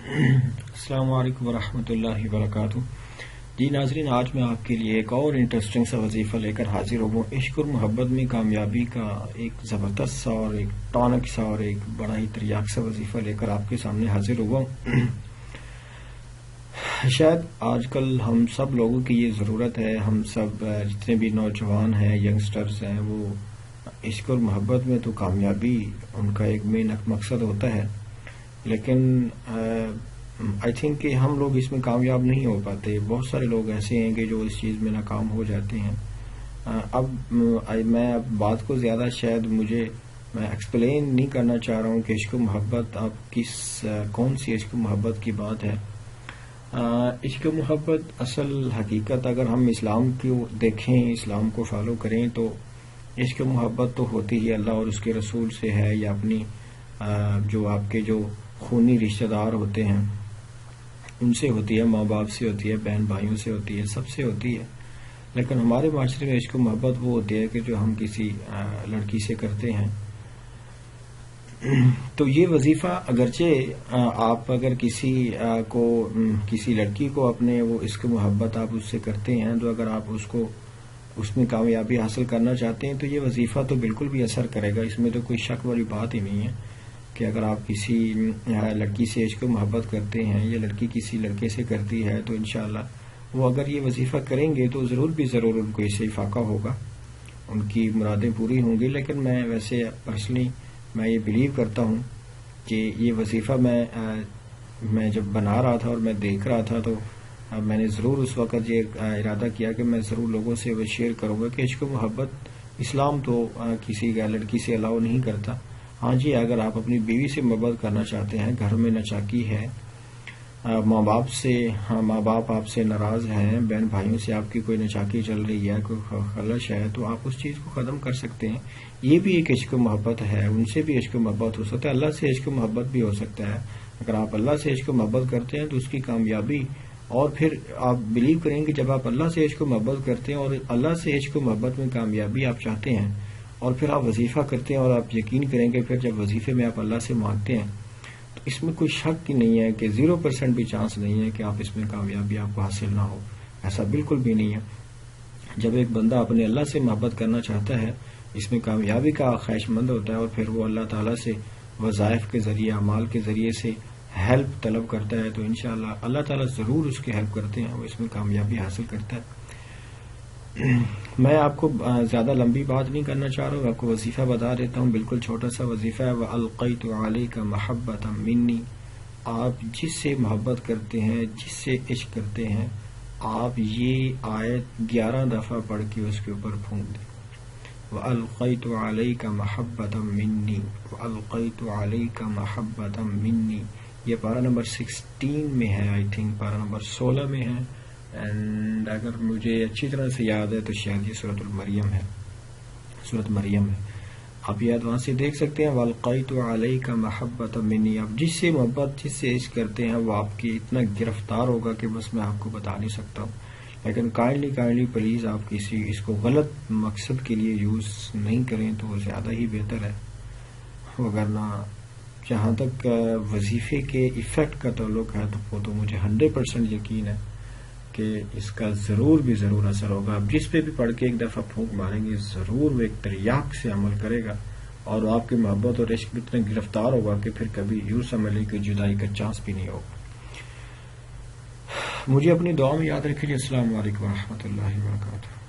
السلام علیکم ورحمۃ اللہ وبرکاتہ۔ جی ناظرین، آج میں آپ کے لیے ایک اور انٹرسٹنگ سا وظیفہ لے کر حاضر ہوں۔ عشق اور محبت میں کامیابی کا ایک زبردست سا اور ایک ٹانک سا اور ایک بڑا ہی تریاک سا وظیفہ لے کر آپ کے سامنے حاضر ہوا ہوں۔ شاید آج کل ہم سب لوگوں کی یہ ضرورت ہے، ہم سب جتنے بھی نوجوان ہیں، ینگسٹرز ہیں، وہ عشق اور محبت میں تو کامیابی ان کا ایک مین مقصد ہوتا ہے، لیکن آئی تھنک کہ ہم لوگ اس میں کامیاب نہیں ہو پاتے۔ بہت سارے لوگ ایسے ہیں کہ جو اس چیز میں ناکام ہو جاتے ہیں۔ اب میں بات کو زیادہ شاید میں ایکسپلین نہیں کرنا چاہ رہا ہوں کہ عشق و محبت اب کون سی عشق و محبت کی بات ہے۔ عشق و محبت اصل حقیقت اگر ہم اسلام کو دیکھیں، اسلام کو فالو کریں، تو عشق و محبت تو ہوتی ہی اللہ اور اس کے رسول سے ہے، یا اپنی جو آپ کے جو خونی رشتہ دار ہوتے ہیں ان سے ہوتی ہے، ماں باپ سے ہوتی ہے، بہن بھائیوں سے ہوتی ہے، سب سے ہوتی ہے۔ لیکن ہمارے معاشرے میں عشق و محبت وہ ہوتی ہے کہ جو ہم کسی لڑکی سے کرتے ہیں۔ تو یہ وظیفہ اگرچہ آپ اگر کسی لڑکی کو اپنے وہ عشق و محبت آپ اس سے کرتے ہیں، تو اگر آپ اس میں کامیابی حاصل کرنا چاہتے ہیں تو یہ وظیفہ تو بالکل بھی اثر کرے گا، اس میں تو کوئی شک والی بات ہی نہیں ہے کہ اگر آپ کسی لڑکی سے عشق و محبت کرتے ہیں یا لڑکی کسی لڑکے سے کرتی ہے تو انشاءاللہ وہ اگر یہ وظیفہ کریں گے تو ضرور ان کو اس سے افاقہ ہوگا، ان کی مرادیں پوری ہوں گی۔ لیکن میں ویسے پرسنلی میں یہ بلیو کرتا ہوں کہ یہ وظیفہ میں جب بنا رہا تھا اور میں دیکھ رہا تھا تو میں نے ضرور اس وقت یہ ارادہ کیا کہ میں ضرور لوگوں سے وہ شیئر کروں گا کہ عشق و محبت اسلام تو کسی لڑکی سے الاؤ نہیں کرتا۔ ہاں جی، اگر آپ اپنی بیوی سے محبت کرنا چاہتے ہیں، گھر میں ناچاکی ہے، ماں باپ آپ سے ناراض ہیں، بہن بھائیوں سے آپ کی کوئی ناچاکی چل رہی ہے، کوئی خلش ہے، تو آپ اس چیز کو ختم کر سکتے ہیں۔ یہ بھی ایک عشق و محبت ہے، ان سے بھی عشق و محبت ہو سکتا ہے، اللہ سے عشق و محبت بھی ہو سکتا ہے۔ اگر آپ اللہ سے عشق و محبت کرتے ہیں تو اس کی کامیابی، اور پھر آپ بلیو کریں کہ جب آپ اللہ سے عشق و محبت کرتے ہیں اور اللہ سے عشق و محبت میں کامیابی آپ چاہتے ہیں، اور پھر آپ وظیفہ کرتے ہیں، اور آپ یقین کریں کہ پھر جب وظیفے میں آپ اللہ سے مانگتے ہیں تو اس میں کوئی شک ہی نہیں ہے کہ 0% بھی چانس نہیں ہے کہ آپ اس میں کامیابی آپ کو حاصل نہ ہو، ایسا بالکل بھی نہیں ہے۔ جب ایک بندہ اپنے اللہ سے محبت کرنا چاہتا ہے، اس میں کامیابی کا خواہش مند ہوتا ہے، اور پھر وہ اللہ تعالیٰ سے وظائف کے ذریعے، اعمال کے ذریعے سے ہیلپ طلب کرتا ہے، تو انشاءاللہ اللہ تعالیٰ ضرور اس کی ہیلپ کرتے ہیں، وہ اس میں کامیابی حاصل کرتا ہے۔ میں آپ کو زیادہ لمبی بات نہیں کرنا چاہ رہا ہوں، آپ کو وظیفہ بتا دیتا ہوں، بالکل چھوٹا سا وظیفہ ہے۔ وَأَلْقَيْتُ عَلَيْكَ مَحَبَّةً مِّنِّي، آپ جس سے محبت کرتے ہیں، جس سے عشق کرتے ہیں، آپ یہ آیت 11 دفعہ پڑھ کے اس کے اوپر پھونک دیں۔ وَأَلْقَيْتُ عَلَيْكَ مَحَبَّةً مِّنِّي، وَأَلْقَيْتُ عَلَيْكَ مَحَبَّةً مِّنِّي، یہ پارہ نمبر 16 میں ہے، آئی تھنک پارہ نمبر 16 میں ہے، اینڈ اگر مجھے اچھی طرح سے یاد ہے تو شاید یہ سورۃ المریم ہے، سورۃ مریم ہے، آپ یہ وہاں سے دیکھ سکتے ہیں۔ وَأَلْقَيْتُ عَلَيْكَ مَحَبَّةً مِّنِّي، آپ جس سے محبت، جس سے عشق کرتے ہیں، وہ آپ کی اتنا گرفتار ہوگا کہ بس میں آپ کو بتا نہیں سکتا ہوں۔ لیکن کائنڈلی پلیز آپ اس کو غلط مقصد کے لیے یوز نہیں کریں تو وہ زیادہ ہی بہتر ہے، وگرنہ جہاں تک وظیفے کے ایفیکٹ کا تعلق ہے تو وہ تو مجھے 100% یقین ہے کہ اس کا ضرور اثر ہوگا۔ آپ جس پہ بھی پڑھ کے ایک دفعہ پھونک ماریں گے، ضرور وہ ایک تریاق سے عمل کرے گا، اور آپ کی محبت اور عشق اتنا گرفتار ہوگا کہ پھر کبھی یوں سمجھ لیں کہ جدائی کا چانس بھی نہیں ہوگا۔ مجھے اپنی دعا میں یاد رکھیے۔ السلام علیکم ورحمۃ اللہ وبرکاتہ۔